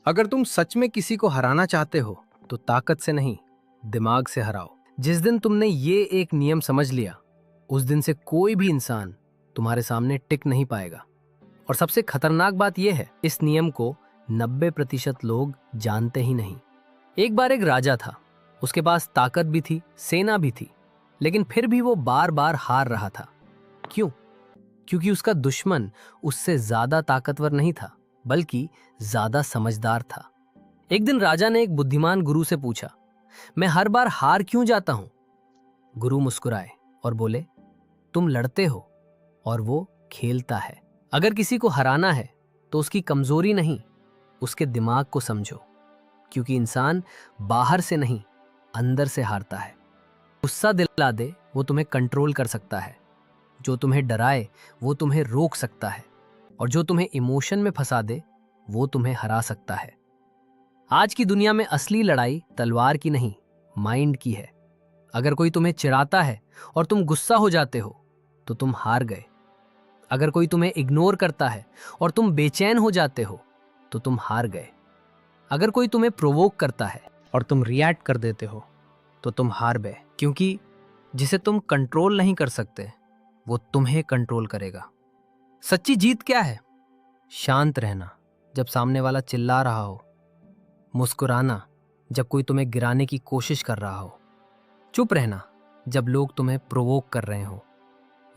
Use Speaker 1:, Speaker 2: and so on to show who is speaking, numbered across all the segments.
Speaker 1: अगर तुम सच में किसी को हराना चाहते हो तो ताकत से नहीं, दिमाग से हराओ। जिस दिन तुमने ये एक नियम समझ लिया, उस दिन से कोई भी इंसान तुम्हारे सामने टिक नहीं पाएगा। और सबसे खतरनाक बात यह है, इस नियम को 90% लोग जानते ही नहीं। एक बार एक राजा था। उसके पास ताकत भी थी, सेना भी थी, लेकिन फिर भी वो बार बार हार रहा था। क्यों? क्योंकि उसका दुश्मन उससे ज्यादा ताकतवर नहीं था, बल्कि ज्यादा समझदार था। एक दिन राजा ने एक बुद्धिमान गुरु से पूछा, मैं हर बार हार क्यों जाता हूं? गुरु मुस्कुराए और बोले, तुम लड़ते हो और वो खेलता है। अगर किसी को हराना है तो उसकी कमजोरी नहीं, उसके दिमाग को समझो। क्योंकि इंसान बाहर से नहीं, अंदर से हारता है। गुस्सा दिला दे वो तुम्हें कंट्रोल कर सकता है, जो तुम्हें डराए वो तुम्हें रोक सकता है, और जो तुम्हें इमोशन में फंसा दे वो तुम्हें हरा सकता है। आज की दुनिया में असली लड़ाई तलवार की नहीं, माइंड की है। अगर कोई तुम्हें चिढ़ाता है और तुम गुस्सा हो जाते हो तो तुम हार गए। अगर कोई तुम्हें इग्नोर करता है और तुम बेचैन हो जाते हो तो तुम हार गए। अगर कोई तुम्हें प्रोवोक करता है और तुम रिएक्ट कर देते हो तो तुम हार गए। क्योंकि जिसे तुम कंट्रोल नहीं कर सकते वो तुम्हें कंट्रोल करेगा। सच्ची जीत क्या है? शांत रहना जब सामने वाला चिल्ला रहा हो, मुस्कुराना जब कोई तुम्हें गिराने की कोशिश कर रहा हो, चुप रहना जब लोग तुम्हें प्रोवोक कर रहे हो।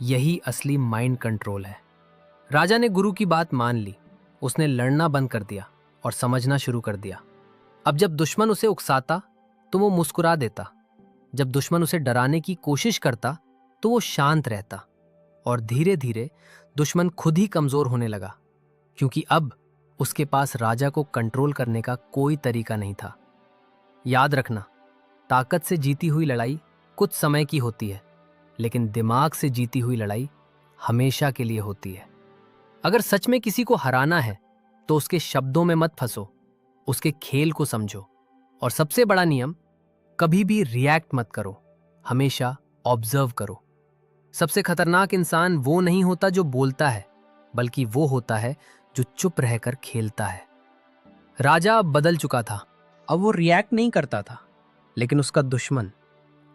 Speaker 1: यही असली माइंड कंट्रोल है। राजा ने गुरु की बात मान ली। उसने लड़ना बंद कर दिया और समझना शुरू कर दिया। अब जब दुश्मन उसे उकसाता तो वो मुस्कुरा देता। जब दुश्मन उसे डराने की कोशिश करता तो वो शांत रहता। और धीरे धीरे दुश्मन खुद ही कमजोर होने लगा, क्योंकि अब उसके पास राजा को कंट्रोल करने का कोई तरीका नहीं था। याद रखना, ताकत से जीती हुई लड़ाई कुछ समय की होती है, लेकिन दिमाग से जीती हुई लड़ाई हमेशा के लिए होती है। अगर सच में किसी को हराना है तो उसके शब्दों में मत फंसो, उसके खेल को समझो। और सबसे बड़ा नियम, कभी भी रिएक्ट मत करो, हमेशा ऑब्जर्व करो। सबसे खतरनाक इंसान वो नहीं होता जो बोलता है, बल्कि वो होता है जो चुप रहकर खेलता है। राजा अब बदल चुका था। अब वो रिएक्ट नहीं करता था, लेकिन उसका दुश्मन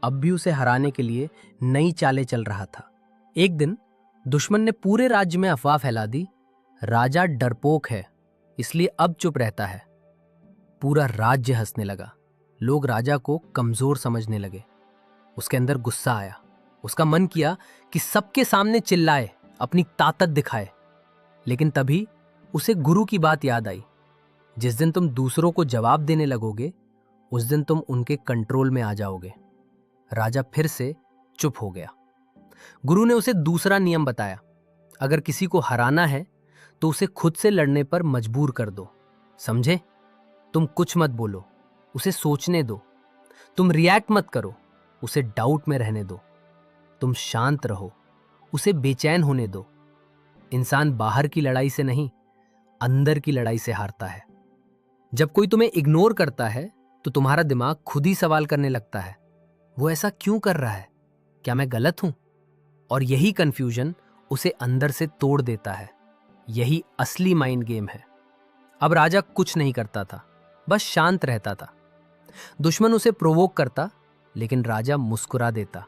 Speaker 1: अब भी उसे हराने के लिए नई चालें चल रहा था। एक दिन दुश्मन ने पूरे राज्य में अफवाह फैला दी, राजा डरपोक है, इसलिए अब चुप रहता है। पूरा राज्य हंसने लगा। लोग राजा को कमजोर समझने लगे। उसके अंदर गुस्सा आया। उसका मन किया कि सबके सामने चिल्लाए, अपनी ताकत दिखाए। लेकिन तभी उसे गुरु की बात याद आई, जिस दिन तुम दूसरों को जवाब देने लगोगे, उस दिन तुम उनके कंट्रोल में आ जाओगे। राजा फिर से चुप हो गया। गुरु ने उसे दूसरा नियम बताया, अगर किसी को हराना है तो उसे खुद से लड़ने पर मजबूर कर दो। समझे? तुम कुछ मत बोलो, उसे सोचने दो। तुम रिएक्ट मत करो, उसे डाउट में रहने दो। तुम शांत रहो, उसे बेचैन होने दो। इंसान बाहर की लड़ाई से नहीं, अंदर की लड़ाई से हारता है। जब कोई तुम्हें इग्नोर करता है तो तुम्हारा दिमाग खुद ही सवाल करने लगता है, वो ऐसा क्यों कर रहा है? क्या मैं गलत हूं? और यही कंफ्यूजन उसे अंदर से तोड़ देता है। यही असली माइंड गेम है। अब राजा कुछ नहीं करता था, बस शांत रहता था। दुश्मन उसे प्रोवोक करता, लेकिन राजा मुस्कुरा देता।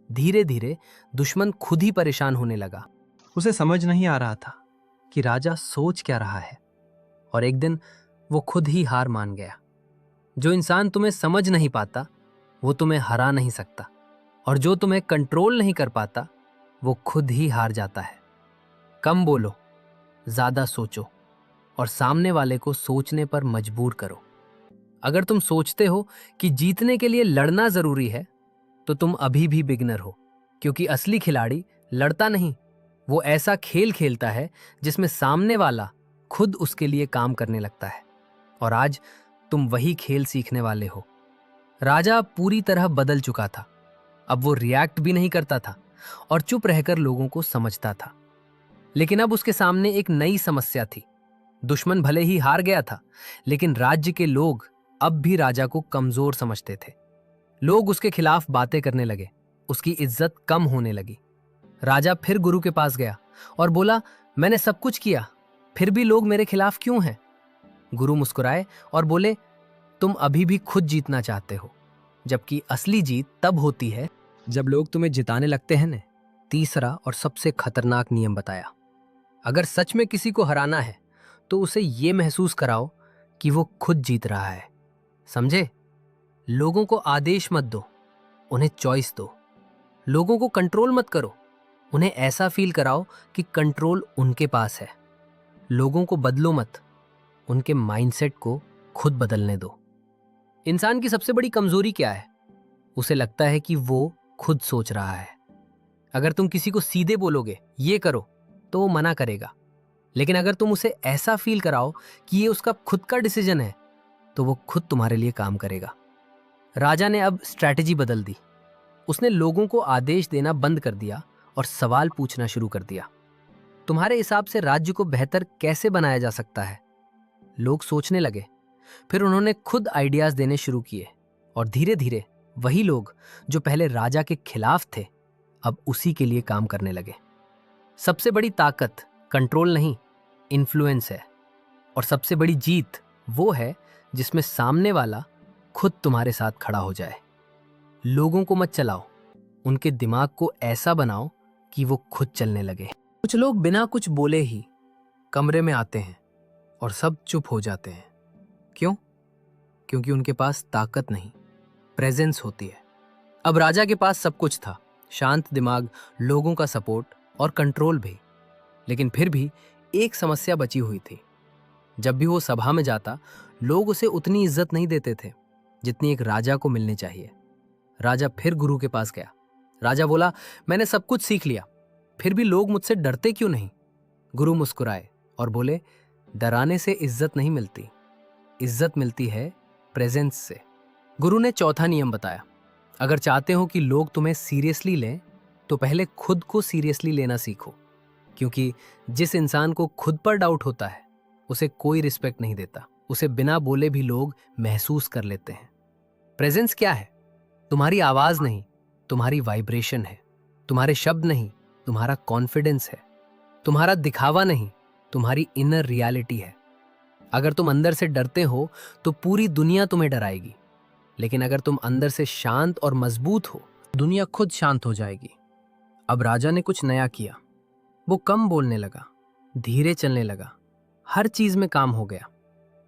Speaker 1: धीरे धीरे दुश्मन खुद ही परेशान होने लगा। उसे समझ नहीं आ रहा था कि राजा सोच क्या रहा है। और एक दिन वो खुद ही हार मान गया। जो इंसान तुम्हें समझ नहीं पाता वो तुम्हें हरा नहीं सकता, और जो तुम्हें कंट्रोल नहीं कर पाता वो खुद ही हार जाता है। कम बोलो, ज्यादा सोचो, और सामने वाले को सोचने पर मजबूर करो। अगर तुम सोचते हो कि जीतने के लिए लड़ना जरूरी है तो तुम अभी भी बिगिनर हो। क्योंकि असली खिलाड़ी लड़ता नहीं, वो ऐसा खेल खेलता है जिसमें सामने वाला खुद उसके लिए काम करने लगता है। और आज तुम वही खेल सीखने वाले हो। राजा पूरी तरह बदल चुका था। अब वो रिएक्ट भी नहीं करता था और चुप रहकर लोगों को समझता था। लेकिन अब उसके सामने एक नई समस्या थी। दुश्मन भले ही हार गया था, लेकिन राज्य के लोग अब भी राजा को कमजोर समझते थे। लोग उसके खिलाफ बातें करने लगे, उसकी इज्जत कम होने लगी। राजा फिर गुरु के पास गया और बोला, मैंने सब कुछ किया, फिर भी लोग मेरे खिलाफ क्यों हैं? गुरु मुस्कुराए और बोले, तुम अभी भी खुद जीतना चाहते हो, जबकि असली जीत तब होती है जब लोग तुम्हें जिताने लगते हैं। ने तीसरा और सबसे खतरनाक नियम बताया, अगर सच में किसी को हराना है तो उसे ये महसूस कराओ कि वो खुद जीत रहा है। समझे? लोगों को आदेश मत दो, उन्हें चॉइस दो। लोगों को कंट्रोल मत करो, उन्हें ऐसा फील कराओ कि कंट्रोल उनके पास है। लोगों को बदलो मत, उनके माइंडसेट को खुद बदलने दो। इंसान की सबसे बड़ी कमजोरी क्या है? उसे लगता है कि वो खुद सोच रहा है। अगर तुम किसी को सीधे बोलोगे ये करो तो वो मना करेगा, लेकिन अगर तुम उसे ऐसा फील कराओ कि ये उसका खुद का डिसीजन है तो वो खुद तुम्हारे लिए काम करेगा। राजा ने अब स्ट्रैटेजी बदल दी। उसने लोगों को आदेश देना बंद कर दिया और सवाल पूछना शुरू कर दिया। तुम्हारे हिसाब से राज्य को बेहतर कैसे बनाया जा सकता है? लोग सोचने लगे। फिर उन्होंने खुद आइडियाज देने शुरू किए और धीरे धीरे वही लोग जो पहले राजा के खिलाफ थे अब उसी के लिए काम करने लगे। सबसे बड़ी ताकत कंट्रोल नहीं, इन्फ्लुएंस है। और सबसे बड़ी जीत वो है जिसमें सामने वाला खुद तुम्हारे साथ खड़ा हो जाए। लोगों को मत चलाओ, उनके दिमाग को ऐसा बनाओ कि वो खुद चलने लगे। कुछ लोग बिना कुछ बोले ही कमरे में आते हैं और सब चुप हो जाते हैं। क्यों? क्योंकि उनके पास ताकत नहीं, प्रेजेंस होती है। अब राजा के पास सब कुछ था, शांत दिमाग, लोगों का सपोर्ट और कंट्रोल भी। लेकिन फिर भी एक समस्या बची हुई थी। जब भी वो सभा में जाता, लोग उसे उतनी इज्जत नहीं देते थे जितनी एक राजा को मिलनी चाहिए। राजा फिर गुरु के पास गया। राजा बोला, मैंने सब कुछ सीख लिया, फिर भी लोग मुझसे डरते क्यों नहीं? गुरु मुस्कुराए और बोले, डराने से इज्जत नहीं मिलती, इज्जत मिलती है प्रेजेंस से। गुरु ने चौथा नियम बताया, अगर चाहते हो कि लोग तुम्हें सीरियसली लें तो पहले खुद को सीरियसली लेना सीखो। क्योंकि जिस इंसान को खुद पर डाउट होता है उसे कोई रिस्पेक्ट नहीं देता, उसे बिना बोले भी लोग महसूस कर लेते हैं। प्रेजेंस क्या है? तुम्हारी आवाज नहीं, तुम्हारी वाइब्रेशन है। तुम्हारे शब्द नहीं, तुम्हारा कॉन्फिडेंस है। तुम्हारा दिखावा नहीं, तुम्हारी इनर रियलिटी है। अगर तुम अंदर से डरते हो तो पूरी दुनिया तुम्हें डराएगी, लेकिन अगर तुम अंदर से शांत और मजबूत हो, दुनिया खुद शांत हो जाएगी। अब राजा ने कुछ नया किया। वो कम बोलने लगा, धीरे चलने लगा, हर चीज में काम हो गया।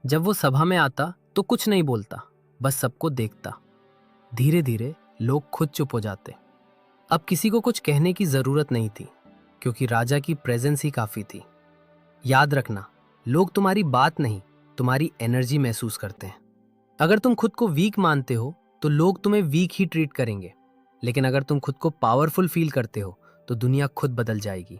Speaker 1: जब वो सभा में आता तो कुछ नहीं बोलता, बस सबको देखता। धीरे धीरे लोग खुद चुप हो जाते। अब किसी को कुछ कहने की जरूरत नहीं थी, क्योंकि राजा की प्रेजेंस ही काफी थी। याद रखना, लोग तुम्हारी बात नहीं, तुम्हारी एनर्जी महसूस करते हैं। अगर तुम खुद को वीक मानते हो तो लोग तुम्हें वीक ही ट्रीट करेंगे, लेकिन अगर तुम खुद को पावरफुल फील करते हो तो दुनिया खुद बदल जाएगी।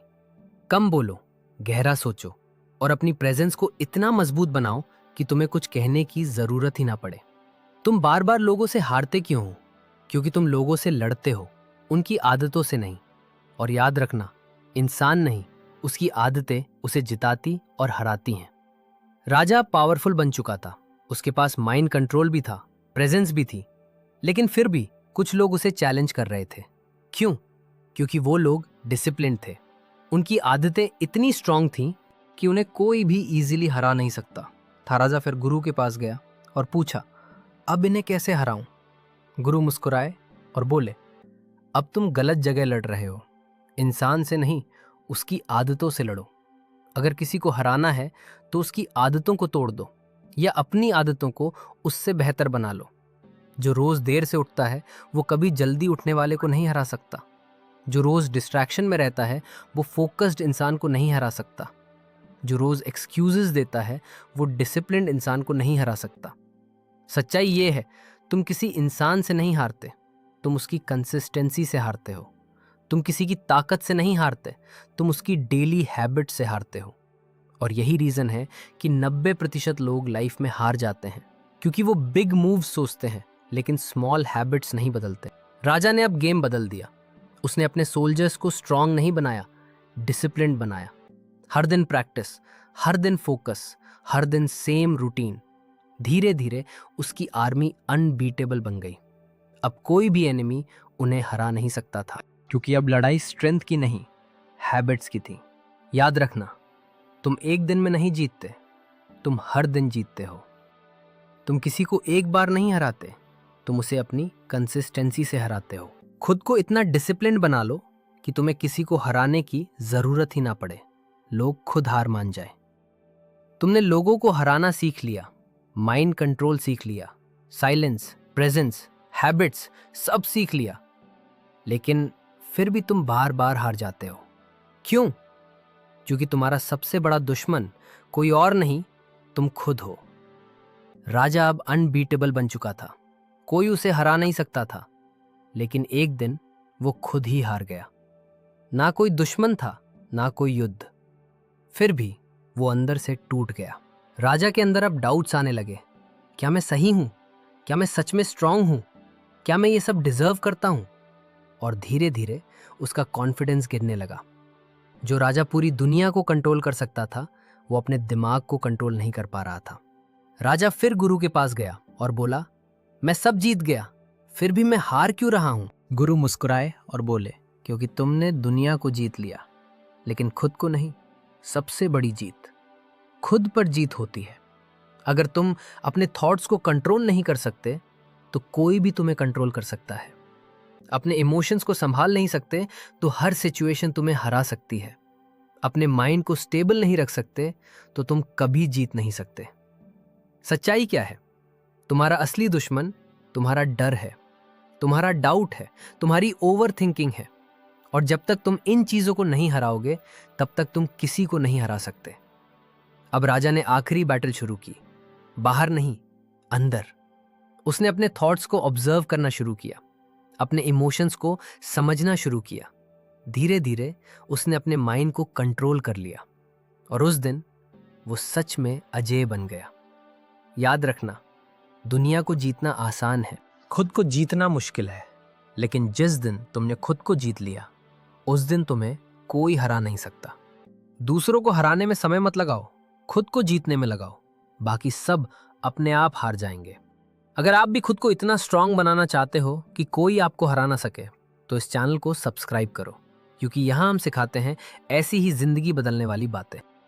Speaker 1: कम बोलो, गहरा सोचो और अपनी प्रेजेंस को इतना मजबूत बनाओ कि तुम्हें कुछ कहने की जरूरत ही ना पड़े। तुम बार बार लोगों से हारते क्यों हो? क्योंकि तुम लोगों से लड़ते हो, उनकी आदतों से नहीं। और याद रखना, इंसान नहीं, उसकी आदतें उसे जिताती और हराती हैं। राजा पावरफुल बन चुका था, उसके पास माइंड कंट्रोल भी था, प्रेजेंस भी थी, लेकिन फिर भी कुछ लोग उसे चैलेंज कर रहे थे। क्यों? क्योंकि वो लोग डिसिप्लिन थे। उनकी आदतें इतनी स्ट्रांग थीं कि उन्हें कोई भी इजीली हरा नहीं सकता था। राजा फिर गुरु के पास गया और पूछा, अब इन्हें कैसे हराऊं? गुरु मुस्कुराए और बोले, अब तुम गलत जगह लड़ रहे हो। इंसान से नहीं, उसकी आदतों से लड़ो। अगर किसी को हराना है तो उसकी आदतों को तोड़ दो या अपनी आदतों को उससे बेहतर बना लो। जो रोज देर से उठता है वो कभी जल्दी उठने वाले को नहीं हरा सकता। जो रोज डिस्ट्रैक्शन में रहता है वो फोकस्ड इंसान को नहीं हरा सकता। जो रोज एक्सक्यूजेस देता है वो डिसिप्लिन्ड इंसान को नहीं हरा सकता। सच्चाई ये है, तुम किसी इंसान से नहीं हारते, तुम उसकी कंसिस्टेंसी से हारते हो। तुम किसी की ताकत से नहीं हारते, तुम उसकी डेली हैबिट से हारते हो। और यही रीजन है कि 90% लोग लाइफ में हार जाते हैं, क्योंकि वो बिग मूव्स सोचते हैं लेकिन स्मॉल हैबिट्स नहीं बदलते। राजा ने अब गेम बदल दिया। उसने अपने सोल्जर्स को स्ट्रांग नहीं बनाया, डिसिप्लिन्ड बनाया। हर दिन प्रैक्टिस, हर दिन फोकस, हर दिन सेम रूटीन। धीरे धीरे उसकी आर्मी अनबीटेबल बन गई। अब कोई भी एनिमी उन्हें हरा नहीं सकता था, क्योंकि अब लड़ाई स्ट्रेंथ की नहीं, हैबिट्स की थी। याद रखना, तुम एक दिन में नहीं जीतते, तुम हर दिन जीतते हो। तुम किसी को एक बार नहीं हराते, तुम उसे अपनी कंसिस्टेंसी से हराते हो। खुद को इतना डिसिप्लिन बना लो कि तुम्हें किसी को हराने की जरूरत ही ना पड़े, लोग खुद हार मान जाए। तुमने लोगों को हराना सीख लिया, माइंड कंट्रोल सीख लिया, साइलेंस, प्रेजेंस, हैबिट्स सब सीख लिया, लेकिन फिर भी तुम बार बार हार जाते हो। क्यों? क्योंकि तुम्हारा सबसे बड़ा दुश्मन कोई और नहीं, तुम खुद हो। राजा अब अनबीटेबल बन चुका था, कोई उसे हरा नहीं सकता था, लेकिन एक दिन वो खुद ही हार गया। ना कोई दुश्मन था, ना कोई युद्ध, फिर भी वो अंदर से टूट गया। राजा के अंदर अब डाउट्स आने लगे। क्या मैं सही हूं? क्या मैं सच में स्ट्रांग हूं? क्या मैं ये सब डिजर्व करता हूं? और धीरे धीरे उसका कॉन्फिडेंस गिरने लगा। जो राजा पूरी दुनिया को कंट्रोल कर सकता था, वो अपने दिमाग को कंट्रोल नहीं कर पा रहा था। राजा फिर गुरु के पास गया और बोला, मैं सब जीत गया, फिर भी मैं हार क्यों रहा हूं? गुरु मुस्कुराए और बोले, क्योंकि तुमने दुनिया को जीत लिया, लेकिन खुद को नहीं। सबसे बड़ी जीत खुद पर जीत होती है। अगर तुम अपने थॉट्स को कंट्रोल नहीं कर सकते, तो कोई भी तुम्हें कंट्रोल कर सकता है। अपने इमोशंस को संभाल नहीं सकते, तो हर सिचुएशन तुम्हें हरा सकती है। अपने माइंड को स्टेबल नहीं रख सकते, तो तुम कभी जीत नहीं सकते। सच्चाई क्या है? तुम्हारा असली दुश्मन तुम्हारा डर है, तुम्हारा डाउट है, तुम्हारी ओवर थिंकिंग है। और जब तक तुम इन चीजों को नहीं हराओगे, तब तक तुम किसी को नहीं हरा सकते। अब राजा ने आखिरी बैटल शुरू की, बाहर नहीं, अंदर। उसने अपने थॉट्स को ऑब्जर्व करना शुरू किया, अपने इमोशंस को समझना शुरू किया। धीरे धीरे उसने अपने माइंड को कंट्रोल कर लिया, और उस दिन वो सच में अजेय बन गया। याद रखना, दुनिया को जीतना आसान है, खुद को जीतना मुश्किल है, लेकिन जिस दिन तुमने खुद को जीत लिया, उस दिन तुम्हें कोई हरा नहीं सकता। दूसरों को हराने में समय मत लगाओ, खुद को जीतने में लगाओ, बाकी सब अपने आप हार जाएंगे। अगर आप भी खुद को इतना स्ट्रांग बनाना चाहते हो कि कोई आपको हरा ना सके, तो इस चैनल को सब्सक्राइब करो, क्योंकि यहाँ हम सिखाते हैं ऐसी ही जिंदगी बदलने वाली बातें।